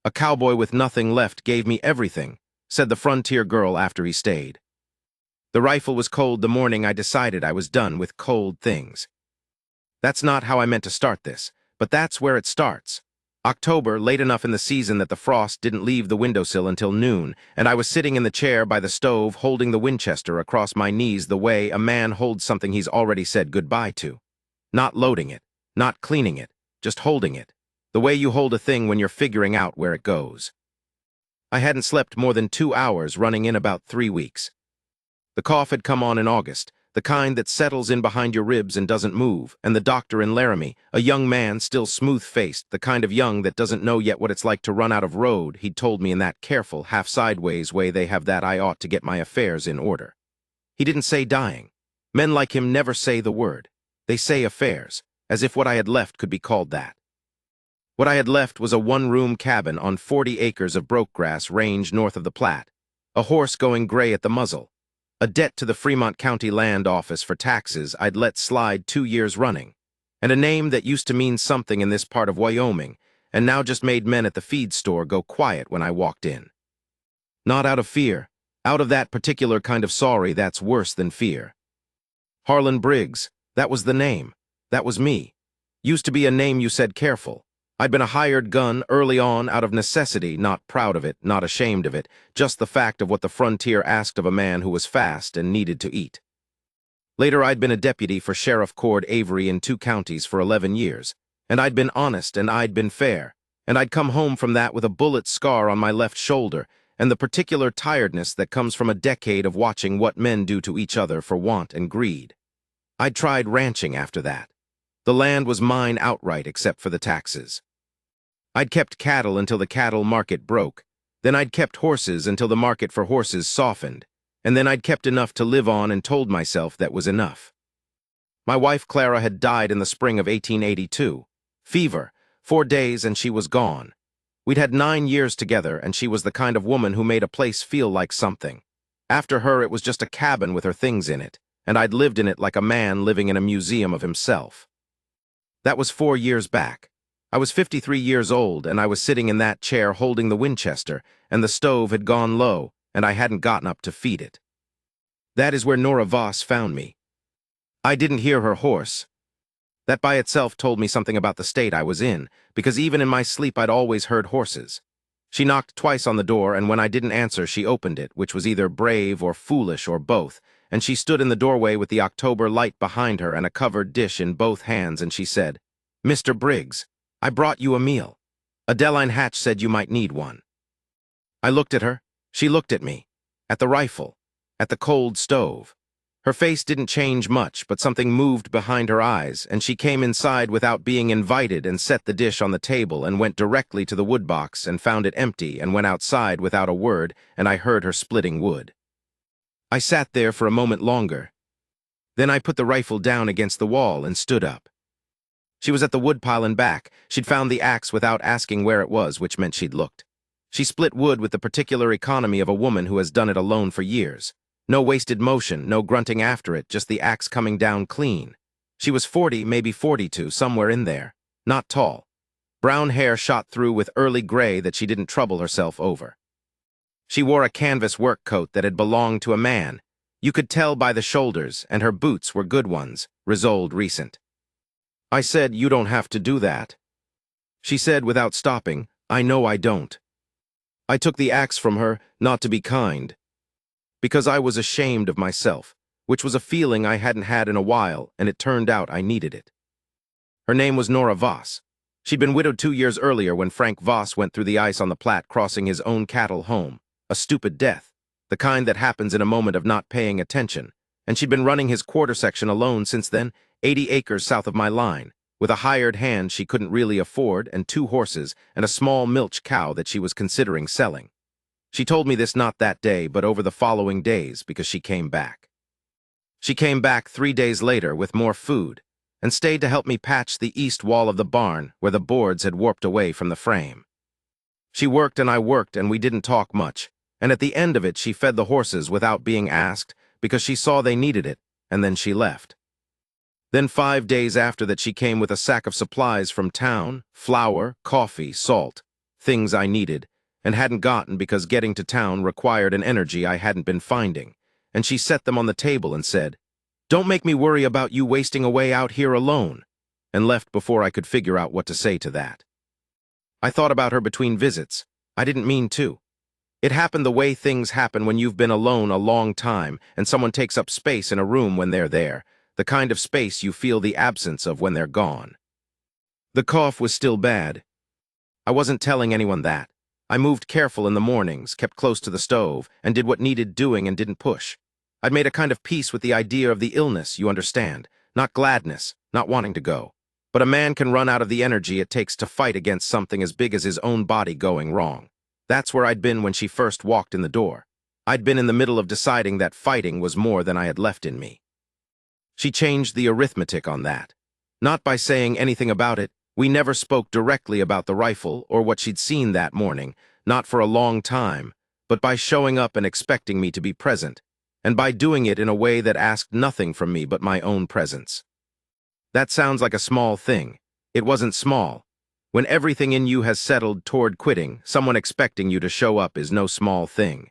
A cowboy with nothing left gave me everything, said the frontier girl after he stayed. The rifle was cold the morning I decided I was done with cold things. That's not how I meant to start this, but that's where it starts. October, late enough in the season that the frost didn't leave the windowsill until noon, and I was sitting in the chair by the stove holding the Winchester across my knees the way a man holds something he's already said goodbye to. Not loading it, not cleaning it, just holding it. The way you hold a thing when you're figuring out where it goes. I hadn't slept more than 2 hours, running in about 3 weeks. The cough had come on in August, the kind that settles in behind your ribs and doesn't move, and the doctor in Laramie, a young man, still smooth-faced, the kind of young that doesn't know yet what it's like to run out of road, he'd told me in that careful, half-sideways way they have that I ought to get my affairs in order. He didn't say dying. Men like him never say the word. They say affairs, as if what I had left could be called that. What I had left was a one-room cabin on 40 acres of brokegrass range north of the Platte, a horse going gray at the muzzle, a debt to the Fremont County Land Office for taxes I'd let slide 2 years running, and a name that used to mean something in this part of Wyoming and now just made men at the feed store go quiet when I walked in. Not out of fear, out of that particular kind of sorry that's worse than fear. Harlan Briggs, that was the name. That was me. Used to be a name you said careful. I'd been a hired gun early on out of necessity, not proud of it, not ashamed of it, just the fact of what the frontier asked of a man who was fast and needed to eat. Later I'd been a deputy for Sheriff Cord Avery in 2 counties for 11 years, and I'd been honest and I'd been fair, and I'd come home from that with a bullet scar on my left shoulder and the particular tiredness that comes from a decade of watching what men do to each other for want and greed. I'd tried ranching after that. The land was mine outright except for the taxes. I'd kept cattle until the cattle market broke. Then I'd kept horses until the market for horses softened. And then I'd kept enough to live on and told myself that was enough. My wife Clara had died in the spring of 1882. Fever, 4 days and she was gone. We'd had 9 years together and she was the kind of woman who made a place feel like something. After her it was just a cabin with her things in it, and I'd lived in it like a man living in a museum of himself. That was 4 years back. I was 53 years old, and I was sitting in that chair holding the Winchester, and the stove had gone low, and I hadn't gotten up to feed it. That is where Nora Voss found me. I didn't hear her horse. That by itself told me something about the state I was in, because even in my sleep I'd always heard horses. She knocked twice on the door, and when I didn't answer she opened it, which was either brave or foolish or both, and she stood in the doorway with the October light behind her and a covered dish in both hands, and she said, "Mr. Briggs, I brought you a meal. Adeline Hatch said you might need one." I looked at her. She looked at me. At the rifle. At the cold stove. Her face didn't change much, but something moved behind her eyes, and she came inside without being invited and set the dish on the table and went directly to the wood box and found it empty and went outside without a word, and I heard her splitting wood. I sat there for a moment longer. Then I put the rifle down against the wall and stood up. She was at the woodpile in back. She'd found the axe without asking where it was, which meant she'd looked. She split wood with the particular economy of a woman who has done it alone for years. No wasted motion, no grunting after it, just the axe coming down clean. She was 40, maybe 42, somewhere in there. Not tall. Brown hair shot through with early gray that she didn't trouble herself over. She wore a canvas work coat that had belonged to a man. You could tell by the shoulders, and her boots were good ones, Risoled recent. I said, "You don't have to do that." She said without stopping, "I know I don't." I took the axe from her, not to be kind, because I was ashamed of myself, which was a feeling I hadn't had in a while, and it turned out I needed it. Her name was Nora Voss. She'd been widowed 2 years earlier when Frank Voss went through the ice on the Platte crossing his own cattle home. A stupid death, the kind that happens in a moment of not paying attention, and she'd been running his quarter section alone since then, 80 acres south of my line, with a hired hand she couldn't really afford and 2 horses and a small milch cow that she was considering selling. She told me this not that day, but over the following days, because she came back. She came back 3 days later with more food, and stayed to help me patch the east wall of the barn where the boards had warped away from the frame. She worked and I worked, and we didn't talk much, and at the end of it she fed the horses without being asked because she saw they needed it, and then she left. Then 5 days after that she came with a sack of supplies from town, flour, coffee, salt, things I needed, and hadn't gotten because getting to town required an energy I hadn't been finding, and she set them on the table and said, "Don't make me worry about you wasting away out here alone," and left before I could figure out what to say to that. I thought about her between visits. I didn't mean to. It happened the way things happen when you've been alone a long time and someone takes up space in a room when they're there, the kind of space you feel the absence of when they're gone. The cough was still bad. I wasn't telling anyone that. I moved careful in the mornings, kept close to the stove, and did what needed doing and didn't push. I'd made a kind of peace with the idea of the illness, you understand, not gladness, not wanting to go. But a man can run out of the energy it takes to fight against something as big as his own body going wrong. That's where I'd been when she first walked in the door. I'd been in the middle of deciding that fighting was more than I had left in me. She changed the arithmetic on that. Not by saying anything about it. We never spoke directly about the rifle or what she'd seen that morning, not for a long time, but by showing up and expecting me to be present, and by doing it in a way that asked nothing from me but my own presence. That sounds like a small thing. It wasn't small. When everything in you has settled toward quitting, someone expecting you to show up is no small thing.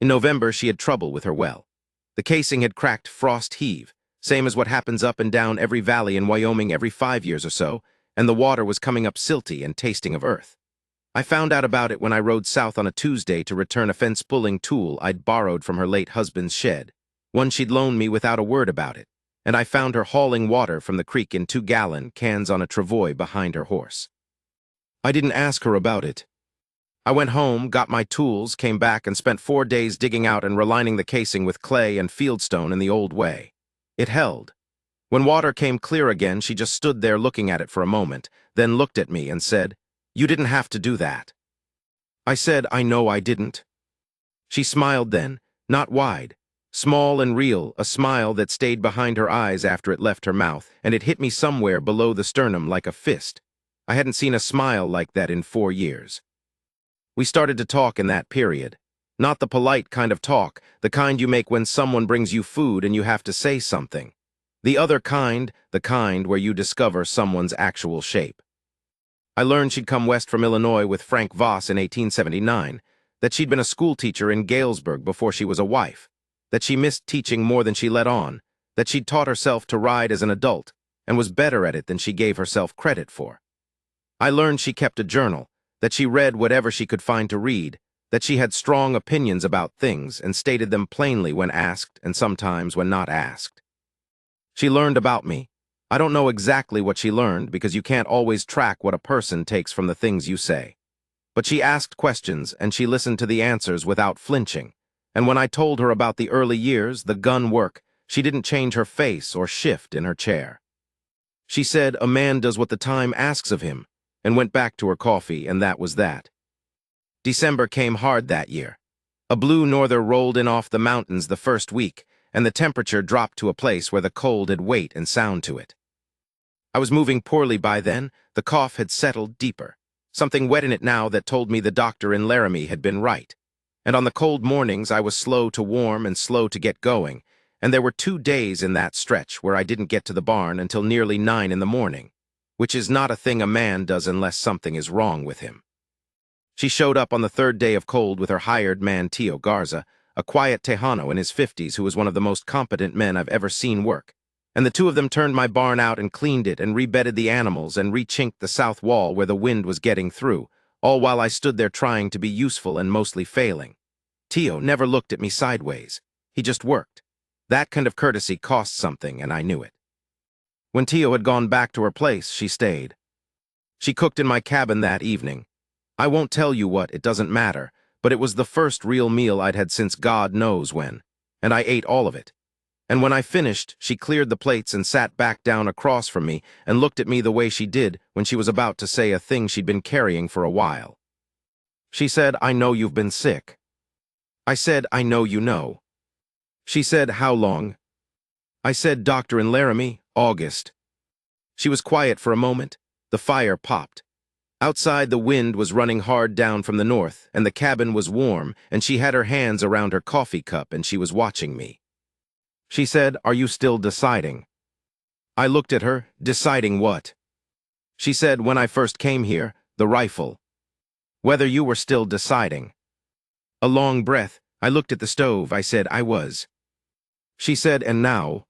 In November, she had trouble with her well. The casing had cracked frost heave, same as what happens up and down every valley in Wyoming every 5 years or so, and the water was coming up silty and tasting of earth. I found out about it when I rode south on a Tuesday to return a fence-pulling tool I'd borrowed from her late husband's shed, one she'd loaned me without a word about it, and I found her hauling water from the creek in 2-gallon cans on a travois behind her horse. I didn't ask her about it. I went home, got my tools, came back, and spent 4 days digging out and relining the casing with clay and fieldstone in the old way. It held. When water came clear again, she just stood there looking at it for a moment, then looked at me and said, "You didn't have to do that." I said, "I know I didn't." She smiled then, not wide, small and real, a smile that stayed behind her eyes after it left her mouth, and it hit me somewhere below the sternum like a fist. I hadn't seen a smile like that in 4 years. We started to talk in that period. Not the polite kind of talk, the kind you make when someone brings you food and you have to say something. The other kind, the kind where you discover someone's actual shape. I learned she'd come west from Illinois with Frank Voss in 1879, that she'd been a schoolteacher in Galesburg before she was a wife, that she missed teaching more than she let on, that she'd taught herself to ride as an adult, and was better at it than she gave herself credit for. I learned she kept a journal, that she read whatever she could find to read, that she had strong opinions about things and stated them plainly when asked and sometimes when not asked. She learned about me. I don't know exactly what she learned because you can't always track what a person takes from the things you say. But she asked questions and she listened to the answers without flinching. And when I told her about the early years, the gun work, she didn't change her face or shift in her chair. She said a man does what the time asks of him, and went back to her coffee, and that was that. December came hard that year. A blue norther rolled in off the mountains the first week, and the temperature dropped to a place where the cold had weight and sound to it. I was moving poorly by then. The cough had settled deeper, something wet in it now that told me the doctor in Laramie had been right. And on the cold mornings I was slow to warm and slow to get going, and there were 2 days in that stretch where I didn't get to the barn until nearly 9 in the morning, which is not a thing a man does unless something is wrong with him. She showed up on the 3rd day of cold with her hired man Tio Garza, a quiet Tejano in his 50s who was one of the most competent men I've ever seen work, and the two of them turned my barn out and cleaned it and rebedded the animals and rechinked the south wall where the wind was getting through, all while I stood there trying to be useful and mostly failing. Tio never looked at me sideways. He just worked. That kind of courtesy cost something, and I knew it. When Tio had gone back to her place, she stayed. She cooked in my cabin that evening. I won't tell you what, it doesn't matter, but it was the first real meal I'd had since God knows when, and I ate all of it. And when I finished, she cleared the plates and sat back down across from me and looked at me the way she did when she was about to say a thing she'd been carrying for a while. She said, "I know you've been sick." I said, "I know you know." She said, "How long?" I said, "Doctor in Laramie, August." She was quiet for a moment. The fire popped. Outside, the wind was running hard down from the north, and the cabin was warm, and she had her hands around her coffee cup, and she was watching me. She said, "Are you still deciding?" I looked at her, deciding what? She said, "When I first came here, the rifle." Whether you were still deciding. A long breath. I looked at the stove. I said, I was. She said, and now?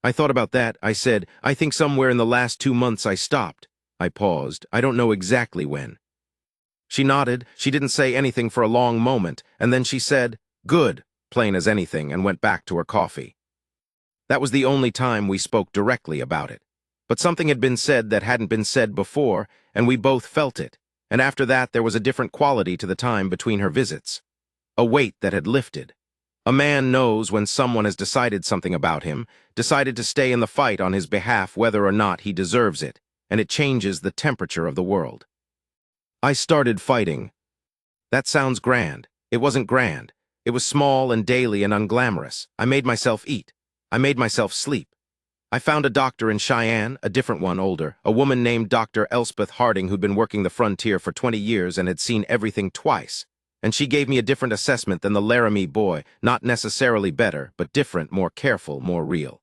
I thought about that. I said, I think somewhere in the last 2 months I stopped. I paused. I don't know exactly when. She nodded. She didn't say anything for a long moment, and then she said, good, plain as anything, and went back to her coffee. That was the only time we spoke directly about it. But something had been said that hadn't been said before, and we both felt it. And after that, there was a different quality to the time between her visits. A weight that had lifted. A man knows when someone has decided something about him, decided to stay in the fight on his behalf whether or not he deserves it, and it changes the temperature of the world. I started fighting. That sounds grand. It wasn't grand. It was small and daily and unglamorous. I made myself eat. I made myself sleep. I found a doctor in Cheyenne, a different one, older, a woman named Dr. Elspeth Harding who'd been working the frontier for 20 years and had seen everything twice. And she gave me a different assessment than the Laramie boy, not necessarily better, but different, more careful, more real.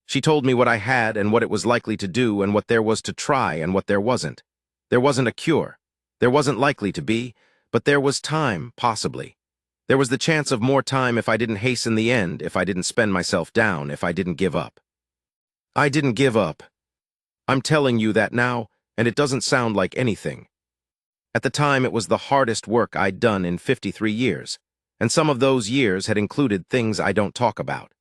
She told me what I had and what it was likely to do and what there was to try and what there wasn't. There wasn't a cure. There wasn't likely to be, but there was time, possibly. There was the chance of more time if I didn't hasten the end, if I didn't spend myself down, if I didn't give up. I didn't give up. I'm telling you that now, and it doesn't sound like anything. At the time, it was the hardest work I'd done in 53 years, and some of those years had included things I don't talk about.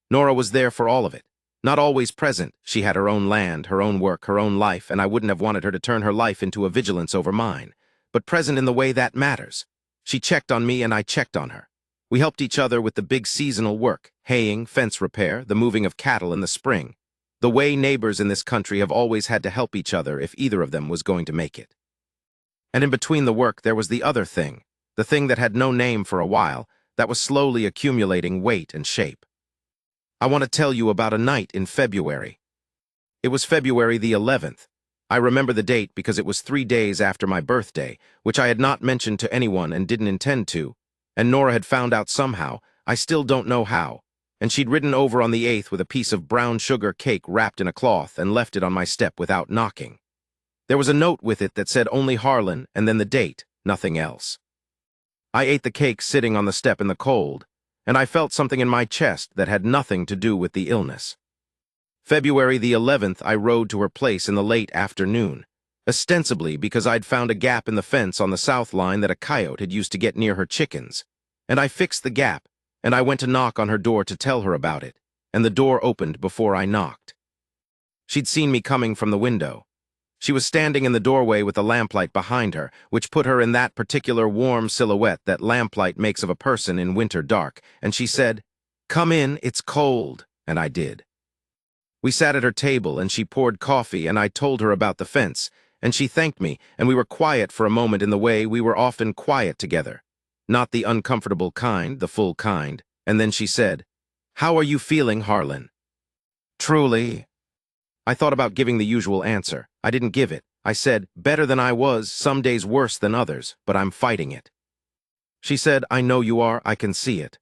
Nora was there for all of it. Not always present. She had her own land, her own work, her own life, and I wouldn't have wanted her to turn her life into a vigilance over mine, but present in the way that matters. She checked on me and I checked on her. We helped each other with the big seasonal work, haying, fence repair, the moving of cattle in the spring. The way neighbors in this country have always had to help each other if either of them was going to make it. And in between the work there was the other thing, the thing that had no name for a while, that was slowly accumulating weight and shape. I want to tell you about a night in February. It was February the 11th. I remember the date because it was 3 days after my birthday, which I had not mentioned to anyone and didn't intend to, and Nora had found out somehow, I still don't know how, and she'd ridden over on the 8th with a piece of brown sugar cake wrapped in a cloth and left it on my step without knocking. There was a note with it that said only Harlan and then the date, nothing else. I ate the cake sitting on the step in the cold, and I felt something in my chest that had nothing to do with the illness. February the 11th, I rode to her place in the late afternoon, ostensibly because I'd found a gap in the fence on the south line that a coyote had used to get near her chickens, and I fixed the gap, and I went to knock on her door to tell her about it, and the door opened before I knocked. She'd seen me coming from the window. She was standing in the doorway with the lamplight behind her, which put her in that particular warm silhouette that lamplight makes of a person in winter dark, and she said, "Come in, it's cold," and I did. We sat at her table, and she poured coffee, and I told her about the fence, and she thanked me, and we were quiet for a moment in the way we were often quiet together. Not the uncomfortable kind, the full kind, and then she said, "How are you feeling, Harlan?" Truly. I thought about giving the usual answer. I didn't give it. I said, better than I was, some days worse than others, but I'm fighting it. She said, I know you are, I can see it.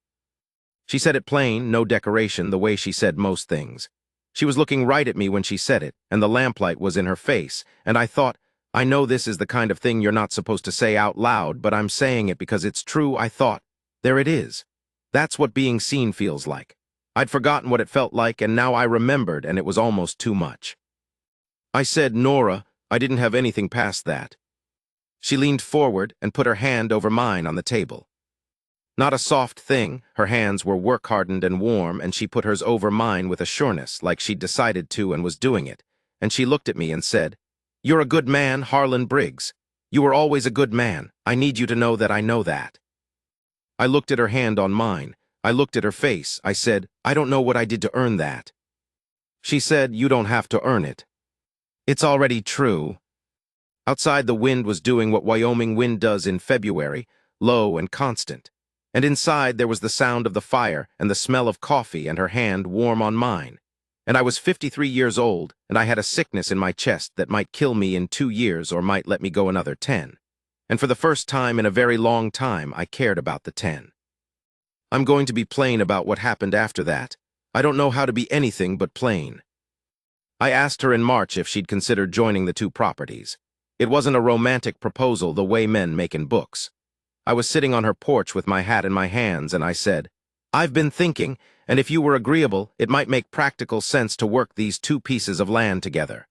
She said it plain, no decoration, the way she said most things. She was looking right at me when she said it, and the lamplight was in her face, and I thought, I know this is the kind of thing you're not supposed to say out loud, but I'm saying it because it's true. I thought, there it is. That's what being seen feels like. I'd forgotten what it felt like, and now I remembered, and it was almost too much. I said, Nora, I didn't have anything past that. She leaned forward and put her hand over mine on the table. Not a soft thing, her hands were work-hardened and warm, and she put hers over mine with a sureness, like she'd decided to and was doing it, and she looked at me and said, You're a good man, Harlan Briggs. You were always a good man. I need you to know that I know that. I looked at her hand on mine. I looked at her face. I said, I don't know what I did to earn that. She said, You don't have to earn it. It's already true. Outside, the wind was doing what Wyoming wind does in February, low and constant. And inside, there was the sound of the fire and the smell of coffee and her hand warm on mine. And I was 53 years old, and I had a sickness in my chest that might kill me in 2 years or might let me go another 10. And for the first time in a very long time, I cared about the 10. I'm going to be plain about what happened after that. I don't know how to be anything but plain. I asked her in March if she'd considered joining the 2 properties. It wasn't a romantic proposal the way men make in books. I was sitting on her porch with my hat in my hands, and I said, "I've been thinking, and if you were agreeable, it might make practical sense to work these two pieces of land together.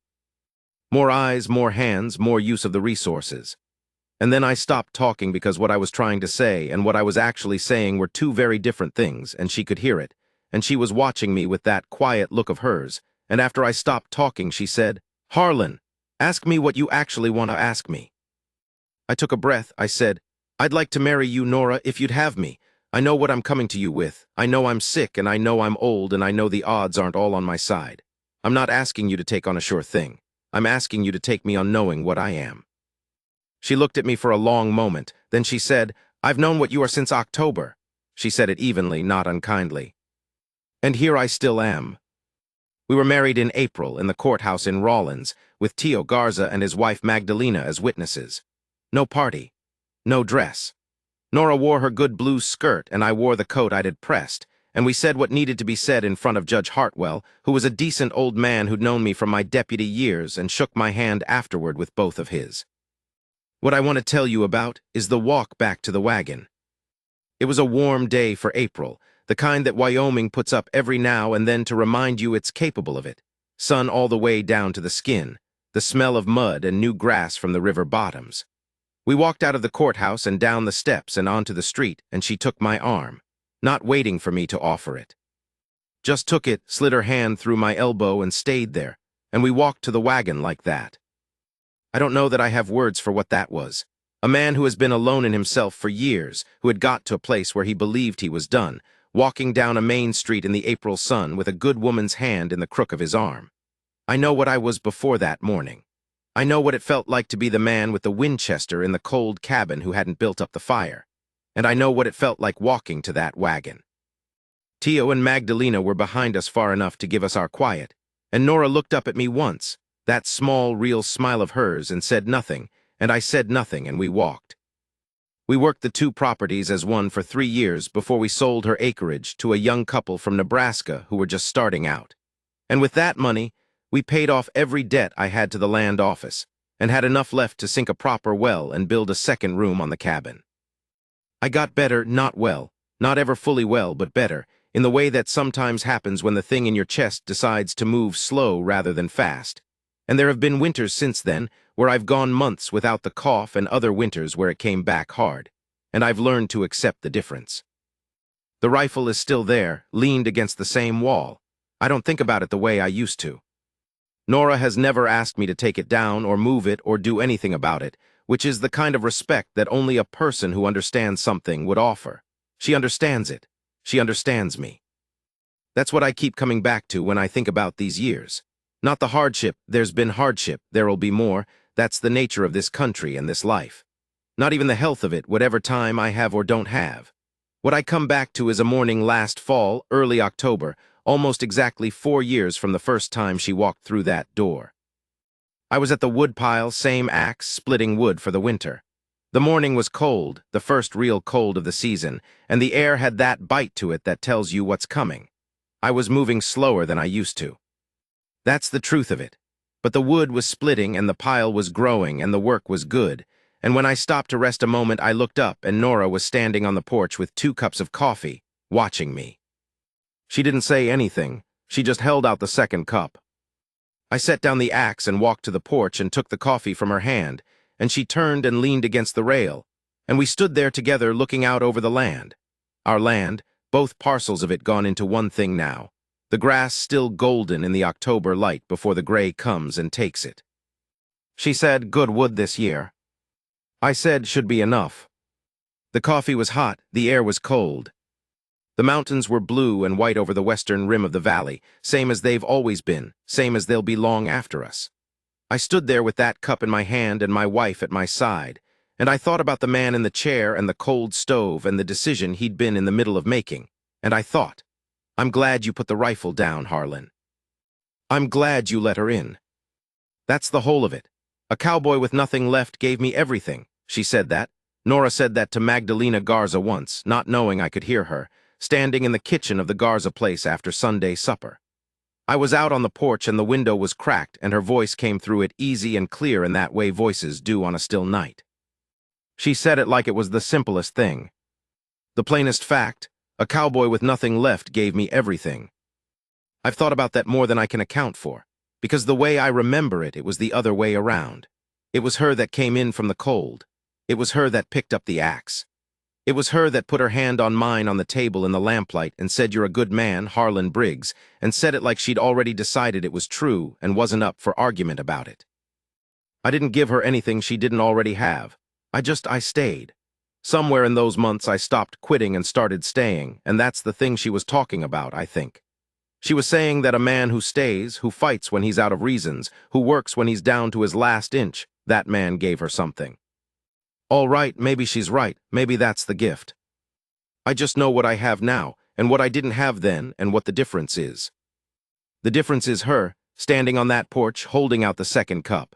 More eyes, more hands, more use of the resources." And then I stopped talking because what I was trying to say and what I was actually saying were two very different things, and she could hear it, and she was watching me with that quiet look of hers, and after I stopped talking, she said, "Harlan, ask me what you actually want to ask me." I took a breath. I said, "I'd like to marry you, Nora, if you'd have me. I know what I'm coming to you with. I know I'm sick, and I know I'm old, and I know the odds aren't all on my side. I'm not asking you to take on a sure thing. I'm asking you to take me on knowing what I am." She looked at me for a long moment. Then she said, "I've known what you are since October." She said it evenly, not unkindly. "And here I still am." We were married in April in the courthouse in Rawlins, with Tio Garza and his wife Magdalena as witnesses. No party. No dress. Nora wore her good blue skirt, and I wore the coat I'd had pressed, and we said what needed to be said in front of Judge Hartwell, who was a decent old man who'd known me from my deputy years and shook my hand afterward with both of his. What I want to tell you about is the walk back to the wagon. It was a warm day for April, the kind that Wyoming puts up every now and then to remind you it's capable of it. Sun all the way down to the skin, the smell of mud and new grass from the river bottoms. We walked out of the courthouse and down the steps and onto the street, and she took my arm, not waiting for me to offer it. Just took it, slid her hand through my elbow and stayed there, and we walked to the wagon like that. I don't know that I have words for what that was. A man who has been alone in himself for years, who had got to a place where he believed he was done, walking down a main street in the April sun with a good woman's hand in the crook of his arm. I know what I was before that morning. I know what it felt like to be the man with the Winchester in the cold cabin who hadn't built up the fire. And I know what it felt like walking to that wagon. Tio and Magdalena were behind us far enough to give us our quiet, and Nora looked up at me once, that small, real smile of hers, and said nothing, and I said nothing, and we walked. We worked the two properties as one for 3 years before we sold her acreage to a young couple from Nebraska who were just starting out. And with that money, we paid off every debt I had to the land office, and had enough left to sink a proper well and build a second room on the cabin. I got better, not well, not ever fully well, but better, in the way that sometimes happens when the thing in your chest decides to move slow rather than fast. And there have been winters since then where I've gone months without the cough and other winters where it came back hard, and I've learned to accept the difference. The rifle is still there, leaned against the same wall. I don't think about it the way I used to. Nora has never asked me to take it down or move it or do anything about it, which is the kind of respect that only a person who understands something would offer. She understands it. She understands me. That's what I keep coming back to when I think about these years. Not the hardship. There's been hardship. There'll be more. That's the nature of this country and this life. Not even the health of it, whatever time I have or don't have. What I come back to is a morning last fall, early October, almost exactly 4 years from the first time she walked through that door. I was at the woodpile, same axe, splitting wood for the winter. The morning was cold, the first real cold of the season, and the air had that bite to it that tells you what's coming. I was moving slower than I used to. That's the truth of it. But the wood was splitting and the pile was growing and the work was good. And when I stopped to rest a moment, I looked up and Nora was standing on the porch with 2 cups of coffee, watching me. She didn't say anything. She just held out the second cup. I set down the axe and walked to the porch and took the coffee from her hand, and she turned and leaned against the rail, and we stood there together looking out over the land. Our land, both parcels of it gone into one thing now. The grass still golden in the October light before the gray comes and takes it. She said, "Good wood this year." I said, "Should be enough." The coffee was hot, the air was cold. The mountains were blue and white over the western rim of the valley, same as they've always been, same as they'll be long after us. I stood there with that cup in my hand and my wife at my side, and I thought about the man in the chair and the cold stove and the decision he'd been in the middle of making, and I thought, I'm glad you put the rifle down, Harlan. I'm glad you let her in. That's the whole of it. A cowboy with nothing left gave me everything. She said that. Nora said that to Magdalena Garza once, not knowing I could hear her, standing in the kitchen of the Garza place after Sunday supper. I was out on the porch and the window was cracked and her voice came through it easy and clear in that way voices do on a still night. She said it like it was the simplest thing. The plainest fact, a cowboy with nothing left gave me everything. I've thought about that more than I can account for, because the way I remember it, it was the other way around. It was her that came in from the cold. It was her that picked up the axe. It was her that put her hand on mine on the table in the lamplight and said, "You're a good man, Harlan Briggs," and said it like she'd already decided it was true and wasn't up for argument about it. I didn't give her anything she didn't already have. I stayed. Somewhere in those months I stopped quitting and started staying, and that's the thing she was talking about, I think. She was saying that a man who stays, who fights when he's out of reasons, who works when he's down to his last inch, that man gave her something. All right, maybe she's right, maybe that's the gift. I just know what I have now, and what I didn't have then, and what the difference is. The difference is her, standing on that porch, holding out the second cup.